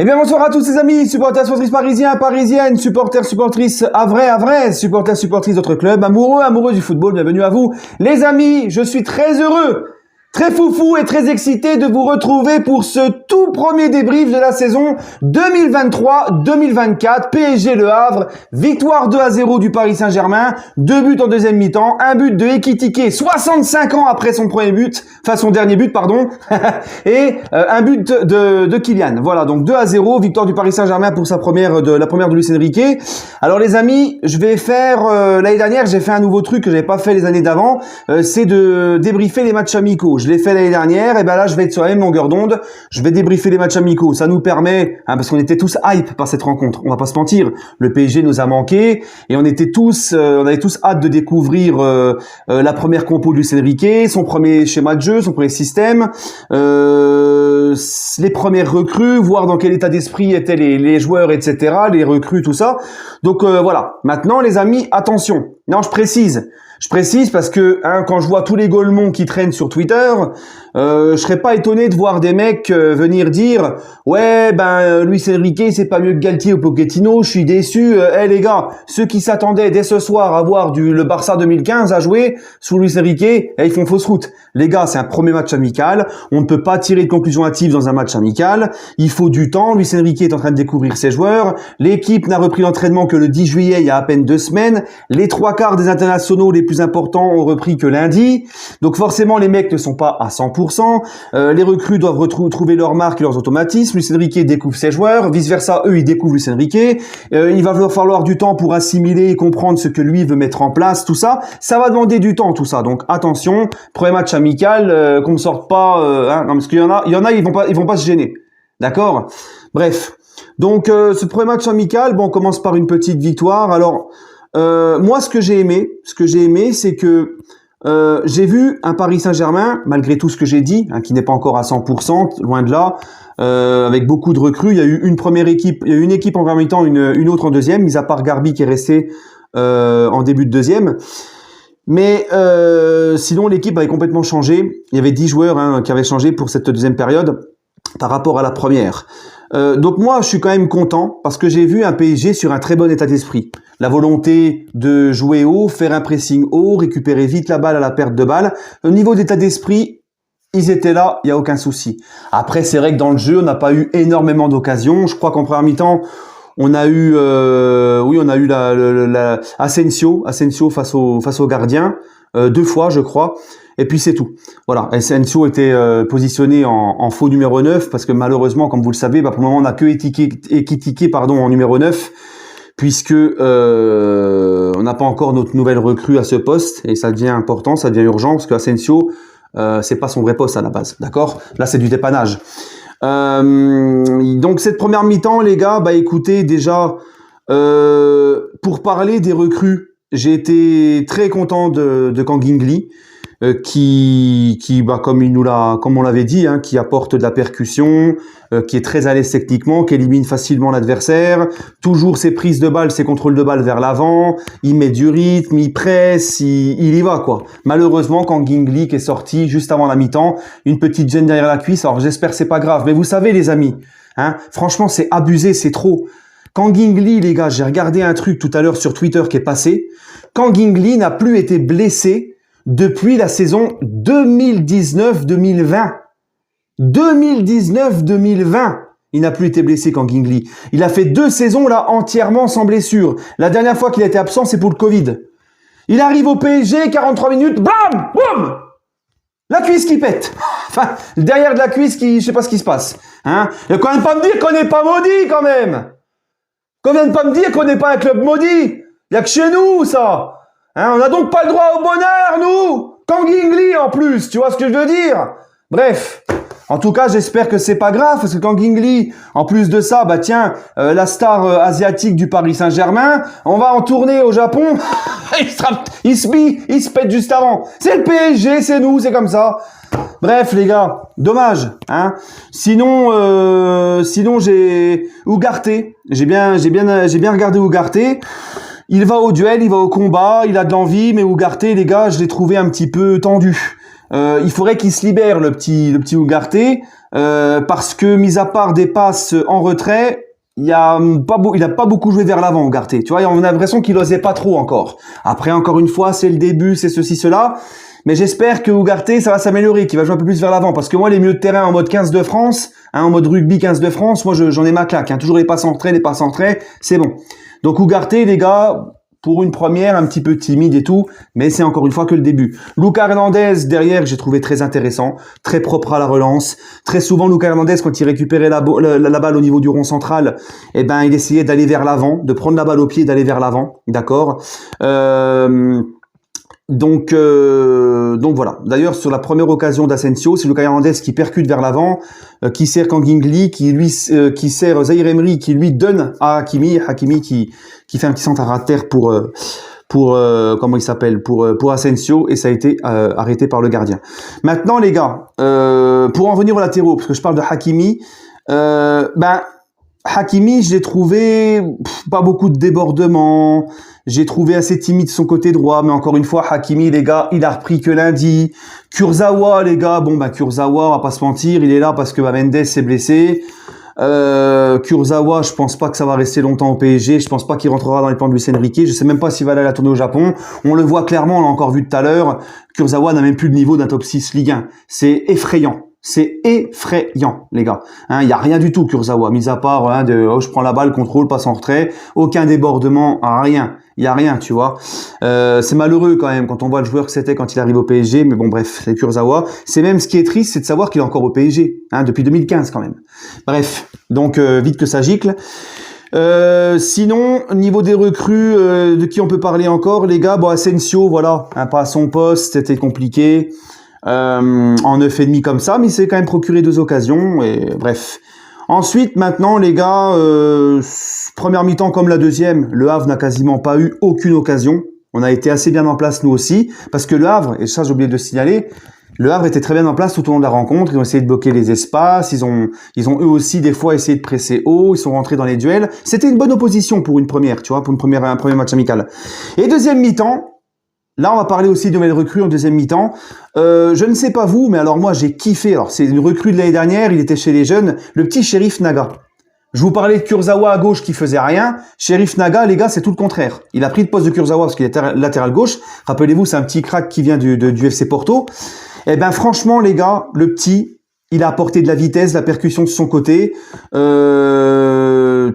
Eh bien bonsoir à tous les amis, supporters, supportrices parisiens, parisiennes, supporters, supportrices, à vrai, supporters, supportrices d'autres clubs, amoureux du football, bienvenue à vous. Les amis, je suis très heureux, très foufou et très excité de vous retrouver pour ce tout premier débrief de la saison 2023-2024. PSG Le Havre, victoire 2-0 du Paris Saint-Germain, 2 buts en deuxième mi-temps, un but de Ekitike 65 ans après son premier but, enfin son dernier but pardon, et un but de Kylian. Voilà, donc 2-0, victoire du Paris Saint-Germain pour la première de Luis Enrique. Alors les amis, je vais faire l'année dernière, j'ai fait un nouveau truc que j'avais pas fait les années d'avant, c'est de débriefer les matchs amicaux. Je l'ai fait l'année dernière, et ben là je vais être sur la même longueur d'onde, je vais débriefer les matchs amicaux. Ça nous permet, parce qu'on était tous hype par cette rencontre, on va pas se mentir, le PSG nous a manqué, et on avait tous hâte de découvrir la première compo de Luis Enrique, son premier schéma de jeu, son premier système, les premières recrues, voir dans quel état d'esprit étaient les joueurs, etc., les recrues, tout ça. Donc voilà, maintenant les amis, attention, non je précise parce que quand je vois tous les Golemons qui traînent sur Twitter, je serais pas étonné de voir des mecs venir dire ouais Luis Enrique c'est pas mieux que Galtier ou Pochettino, je suis déçu. Les gars, ceux qui s'attendaient dès ce soir à voir le Barça 2015 à jouer sous Luis Enrique, ils font fausse route. Les gars, c'est un premier match amical, on ne peut pas tirer de conclusions hâtives dans un match amical, il faut du temps. Luis Enrique est en train de découvrir ses joueurs, l'équipe n'a repris l'entraînement que le 10 juillet, il y a à peine 2 semaines, les 3/4 des internationaux les plus importants ont repris que lundi, donc forcément les mecs ne sont pas à 100%, les recrues doivent retrouver leur marque et leurs automatismes, Luis Enrique découvre ses joueurs, vice versa, eux ils découvrent Luis Enrique, il va leur falloir du temps pour assimiler et comprendre ce que lui veut mettre en place, tout ça, ça va demander du temps tout ça, donc attention, premier match amical, qu'on ne sorte pas, non, parce qu'il y en a ils vont pas se gêner, d'accord, bref, donc ce premier match amical, bon on commence par une petite victoire. Alors moi ce que j'ai aimé c'est que j'ai vu un Paris Saint-Germain, malgré tout ce que j'ai dit, qui n'est pas encore à 100%, loin de là, avec beaucoup de recrues. Il y a eu une équipe en première mi-temps, une autre en deuxième, mis à part Garbi qui est resté en début de deuxième. Mais sinon l'équipe avait complètement changé. Il y avait 10 joueurs qui avaient changé pour cette deuxième période par rapport à la première. Donc moi je suis quand même content parce que j'ai vu un PSG sur un très bon état d'esprit. La volonté de jouer haut, faire un pressing haut, récupérer vite la balle à la perte de balle. Au niveau d'état d'esprit, ils étaient là, il n'y a aucun souci. Après c'est vrai que dans le jeu on n'a pas eu énormément d'occasions. Je crois qu'en première mi-temps on a eu la Asensio face au gardien 2 fois je crois. Et puis c'est tout. Voilà, Asensio était positionné en faux numéro 9 parce que malheureusement, comme vous le savez, pour le moment on n'a que Ekitike en numéro 9 puisque on n'a pas encore notre nouvelle recrue à ce poste et ça devient important, ça devient urgent parce que Asensio c'est pas son vrai poste à la base, d'accord? Là c'est du dépannage. Donc cette première mi-temps les gars, écoutez déjà pour parler des recrues, j'ai été très content de Kangin qui comme on l'avait dit, qui apporte de la percussion, qui est très à l'aise techniquement, qui élimine facilement l'adversaire, toujours ses prises de balle, ses contrôles de balle vers l'avant, il met du rythme, il presse, il y va quoi. Malheureusement quand Gingli qui est sorti juste avant la mi-temps, une petite gêne derrière la cuisse, alors j'espère que c'est pas grave, mais vous savez les amis, franchement c'est abusé, c'est trop. Quand Gingli, les gars, j'ai regardé un truc tout à l'heure sur Twitter qui est passé, quand Gingli n'a plus été blessé depuis la saison 2019-2020. 2019-2020. Il n'a plus été blessé quand Gingli. Il a fait 2 saisons là entièrement sans blessure. La dernière fois qu'il a été absent, c'est pour le Covid. Il arrive au PSG, 43 minutes, bam, boum, la cuisse qui pète. Enfin, derrière de la cuisse je sais pas ce qui se passe. Il va quand même pas me dire qu'on n'est pas maudit quand même. Qu'on vienne pas me dire qu'on n'est pas un club maudit. Il y a que chez nous ça. On n'a donc pas le droit au bonheur, nous. Kangin en plus, tu vois ce que je veux dire? Bref, en tout cas, j'espère que c'est pas grave, parce que Kangin en plus de ça, la star asiatique du Paris Saint-Germain, on va en tournée au Japon, il se pète juste avant. C'est le PSG, c'est nous, c'est comme ça. Bref, les gars, dommage, Sinon, j'ai Ugarte, j'ai bien regardé Ugarte. Il va au duel, il va au combat, il a de l'envie, mais Ugarte, les gars, je l'ai trouvé un petit peu tendu. Il faudrait qu'il se libère, le petit Ugarte. parce que, mis à part des passes en retrait, il a pas beaucoup joué vers l'avant, Ugarte. Tu vois, on a l'impression qu'il osait pas trop encore. Après, encore une fois, c'est le début, c'est ceci, cela. Mais j'espère que Ugarte, ça va s'améliorer, qu'il va jouer un peu plus vers l'avant. Parce que moi, les milieux de terrain en mode 15 de France, en mode rugby 15 de France, moi, j'en ai ma claque. Toujours les passes en retrait, c'est bon. Donc Ugarte, les gars, pour une première, un petit peu timide et tout, mais c'est encore une fois que le début. Lucas Hernandez, derrière, j'ai trouvé très intéressant, très propre à la relance. Très souvent, Lucas Hernandez, quand il récupérait la balle au niveau du rond central, il essayait d'aller vers l'avant, de prendre la balle au pied et d'aller vers l'avant, d'accord. Donc voilà. D'ailleurs, sur la première occasion d'Asensio, c'est Lucas Hernandez qui percute vers l'avant, qui sert Kangingli, qui sert Zahir Emery, qui lui donne à Hakimi qui fait un petit centre à terre pour comment il s'appelle, pour Asensio, et ça a été arrêté par le gardien. Maintenant, les gars, pour en venir aux latéraux, parce que je parle de Hakimi, Hakimi, je l'ai trouvé pas beaucoup de débordements. J'ai trouvé assez timide de son côté droit, mais encore une fois, Hakimi, les gars, il a repris que lundi. Kurzawa, les gars, Kurzawa, on va pas se mentir, il est là parce que Mendes s'est blessé. Kurzawa, je pense pas que ça va rester longtemps au PSG. Je pense pas qu'il rentrera dans les plans de Luis Enrique. Je sais même pas s'il va aller à la tournée au Japon. On le voit clairement, on l'a encore vu tout à l'heure. Kurzawa n'a même plus le niveau d'un top 6 Ligue 1. C'est effrayant. C'est effrayant, les gars. Il y a rien du tout, Kurzawa, mis à part je prends la balle, contrôle, passe en retrait, aucun débordement, rien. Il y a rien, tu vois. C'est malheureux quand même quand on voit le joueur que c'était quand il arrive au PSG, mais bon, bref, c'est Kurzawa. C'est même ce qui est triste, c'est de savoir qu'il est encore au PSG, depuis 2015 quand même. Bref, donc vite que ça gicle. Sinon, niveau des recrues, de qui on peut parler encore, les gars, Asensio, voilà, pas à son poste, c'était compliqué. En 9,5 comme ça, mais il s'est quand même procuré 2 occasions, et bref. Ensuite, maintenant, les gars, première mi-temps comme la deuxième, le Havre n'a quasiment pas eu aucune occasion. On a été assez bien en place, nous aussi, parce que le Havre, et ça j'ai oublié de le signaler, le Havre était très bien en place tout au long de la rencontre. Ils ont essayé de bloquer les espaces, ils ont eux aussi des fois essayé de presser haut, ils sont rentrés dans les duels. C'était une bonne opposition pour une première, tu vois, pour un premier match amical. Et deuxième mi-temps, là, on va parler aussi de nouvelles recrues en deuxième mi-temps. Je ne sais pas vous, mais alors moi, j'ai kiffé. Alors, c'est une recrue de l'année dernière. Il était chez les jeunes. Le petit Shérif Naga. Je vous parlais de Kurzawa à gauche qui faisait rien. Shérif Naga, les gars, c'est tout le contraire. Il a pris le poste de Kurzawa parce qu'il est latéral gauche. Rappelez-vous, c'est un petit crack qui vient du FC Porto. Franchement, les gars, le petit, il a apporté de la vitesse, de la percussion de son côté.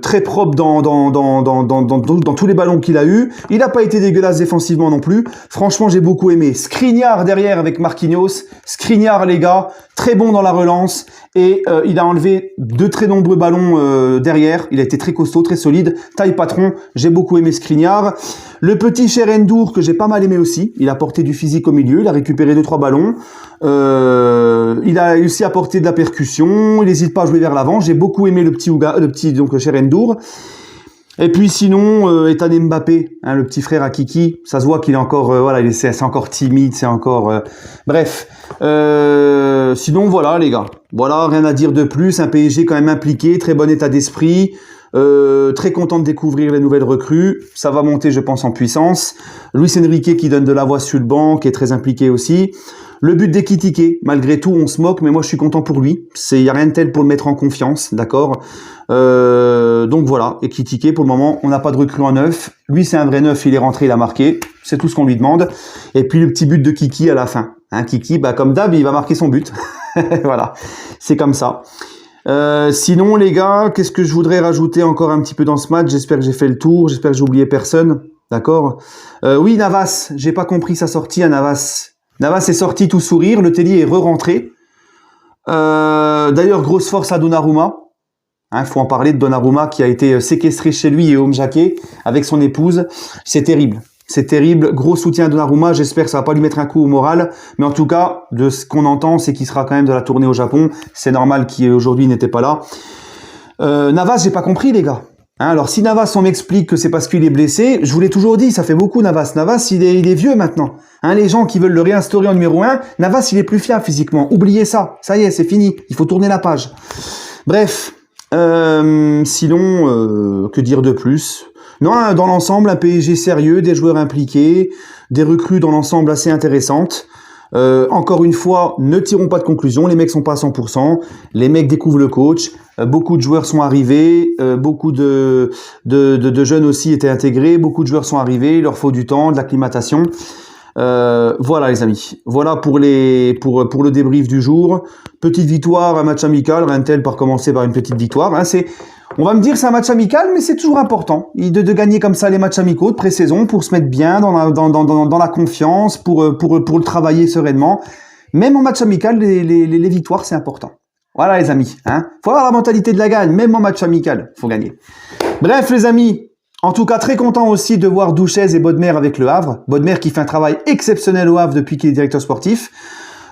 Très propre dans tous les ballons qu'il a eu. Il n'a pas été dégueulasse défensivement non plus. Franchement, j'ai beaucoup aimé. Skriniar derrière avec Marquinhos. Skriniar, les gars, très bon dans la relance. Et il a enlevé de très nombreux ballons derrière. Il a été très costaud, très solide. Taille patron. J'ai beaucoup aimé Skriniar. Le petit Cherendour, que j'ai pas mal aimé aussi. Il a porté du physique au milieu. Il a récupéré 2-3 ballons. Il a aussi apporté de la percussion. Il n'hésite pas à jouer vers l'avant. J'ai beaucoup aimé le petit Cherendour. Et puis sinon, Ethan Mbappé, le petit frère à Kiki, ça se voit qu'il est encore, c'est encore timide, c'est encore, bref. Sinon voilà les gars, voilà, rien à dire de plus. Un PSG quand même impliqué, très bon état d'esprit. Très content de découvrir les nouvelles recrues. Ça va monter, je pense, en puissance. Luis Enrique qui donne de la voix sur le banc, qui est très impliqué aussi. Le but d'Ekitike, malgré tout, on se moque, mais moi je suis content pour lui. Il n'y a rien de tel pour le mettre en confiance, d'accord. Donc voilà, Ekitike, pour le moment, on n'a pas de recrue en neuf. Lui, c'est un vrai neuf, il est rentré, il a marqué. C'est tout ce qu'on lui demande. Et puis le petit but de Kiki à la fin. Kiki, comme d'hab, il va marquer son but. Voilà, c'est comme ça. Sinon les gars, qu'est-ce que je voudrais rajouter encore un petit peu dans ce match? J'espère que j'ai fait le tour, j'espère que j'ai oublié personne, d'accord. Oui, Navas, j'ai pas compris sa sortie à Navas. Navas est sorti tout sourire, le Tellier est re-rentré. D'ailleurs, grosse force à Donnarumma. Faut en parler de Donnarumma qui a été séquestré chez lui et Home Jacquet avec son épouse. C'est terrible. C'est terrible. Gros soutien à Donnarumma. J'espère que ça va pas lui mettre un coup au moral. Mais en tout cas, de ce qu'on entend, c'est qu'il sera quand même de la tournée au Japon. C'est normal qu'aujourd'hui il n'était pas là. Navas, j'ai pas compris, les gars. Alors, si Navas, on m'explique que c'est parce qu'il est blessé, je vous l'ai toujours dit, ça fait beaucoup Navas. Navas, il est vieux maintenant. Les gens qui veulent le réinstaurer en numéro 1, Navas, il est plus fiable physiquement. Oubliez ça. Ça y est, c'est fini. Il faut tourner la page. Bref. Sinon, que dire de plus? Non, dans l'ensemble, un PSG sérieux, des joueurs impliqués, des recrues dans l'ensemble assez intéressantes. Encore une fois, ne tirons pas de conclusion. Les mecs sont pas à 100%. Les mecs découvrent le coach. Beaucoup de joueurs sont arrivés. Beaucoup de jeunes aussi étaient intégrés. Beaucoup de joueurs sont arrivés. Il leur faut du temps, de l'acclimatation. Voilà les amis. Voilà pour le débrief du jour. Petite victoire, un match amical. Rien de tel par commencer par une petite victoire. Hein, on va me dire c'est un match amical, mais c'est toujours important de gagner comme ça les matchs amicaux de pré-saison pour se mettre bien dans la confiance, pour le travailler sereinement. Même en match amical, les victoires, c'est important. Voilà les amis. Hein. Faut avoir la mentalité de la gagne, même en match amical, faut gagner. Bref les amis, en tout cas très content aussi de voir Douchez et Bodmer avec le Havre. Bodmer qui fait un travail exceptionnel au Havre depuis qu'il est directeur sportif.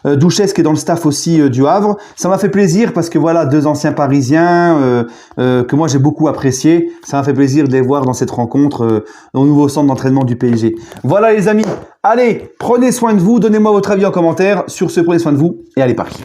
Douchez qui est dans le staff aussi du Havre. Ça m'a fait plaisir parce que voilà, deux anciens Parisiens que moi j'ai beaucoup apprécié. Ça m'a fait plaisir de les voir dans cette rencontre au nouveau centre d'entraînement du PSG. Voilà les amis, allez, prenez soin de vous, donnez-moi votre avis en commentaire. Sur ce, prenez soin de vous et allez Paris.